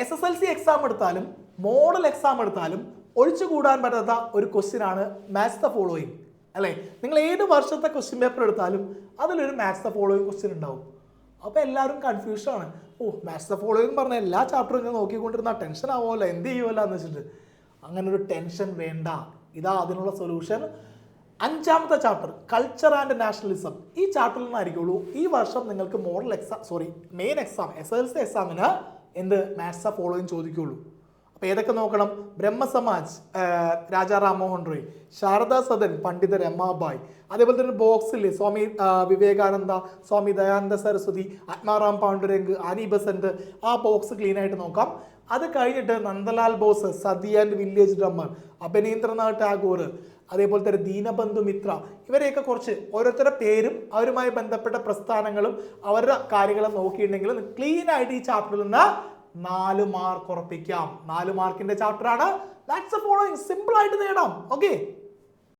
SSLC exam എടുത്താലും model exam എടുത്താലും ഒഴിച്ചുകൂടാൻ പറ്റാത്ത ഒരു ക്വസ്റ്റ്യൻ ആണ് മാച്ച് ദ ഫോളോയിങ് അല്ലേ. നിങ്ങൾ ഏത് വർഷത്തെ ക്വസ്റ്റ്യൻ പേപ്പർ എടുത്താലും അതിലൊരു മാച്ച് ദ ഫോളോയിങ് ക്വസ്റ്റ്യൻ ഉണ്ടാവും. അപ്പോൾ എല്ലാവരും കൺഫ്യൂഷൻ ആണ്. മാച്ച് ദ ഫോളോയിങ് പറഞ്ഞ എല്ലാ ചാപ്റ്ററും ഇങ്ങനെ നോക്കിക്കൊണ്ടിരുന്ന ടെൻഷൻ ആവുമല്ലോ, എന്ത് ചെയ്യുമല്ലോ എന്ന് വെച്ചിട്ട്. അങ്ങനെ ഒരു ടെൻഷൻ വേണ്ട. ഇതാ അതിനുള്ള സൊല്യൂഷൻ. 5ാമത്തെ ചാപ്റ്റർ കൾച്ചർ ആൻഡ് നാഷണലിസം. ഈ ചാപ്റ്ററിൽ നിന്നായിരിക്കുള്ളൂ ഈ വർഷം നിങ്ങൾക്ക് model exam main exam SSLC എക്സാമിന് എന്ത് മാച്ച് ദ ഫോളോയിങ് ചോദിക്കുള്ളൂ. അപ്പോൾ ഏതൊക്കെ നോക്കണം? ബ്രഹ്മസമാജ് രാജാ റാംമോഹൻ റോയ്, ശാരദാ സദൻ പണ്ഡിത രമാബായ്, അതേപോലെ തന്നെ ബോക്സിൽ സ്വാമി വിവേകാനന്ദ, സ്വാമി ദയാനന്ദ സരസ്വതി, ആത്മാറാം പാണ്ഡുരംഗ്, ആനി ബസന്റ്. ആ ബോക്സ് ക്ലീൻ ആയിട്ട് നോക്കാം. അത് കഴിഞ്ഞിട്ട് Nandalal Bose, Sati and village drummer, Abanindranath Tagore, അതേപോലെ തന്നെ ദീനബന്ധു മിത്ര, ഇവരെയൊക്കെ കുറിച്ച് ഓരോരുത്തരുടെ പേരും അവരുമായി ബന്ധപ്പെട്ട പ്രസ്ഥാനങ്ങളും അവരുടെ കാര്യങ്ങളും നോക്കിയിട്ടുണ്ടെങ്കിൽ ക്ലീൻ ആയിട്ട് ഈ ചാപ്റ്ററിൽ നിന്ന് 4 മാർക്ക് ഉറപ്പിക്കാം. 4 മാർക്കിന്റെ ചാപ്റ്റർ ആണ്. That's the following. സിമ്പിൾ ആയിട്ട് നേടാം. ഓക്കെ.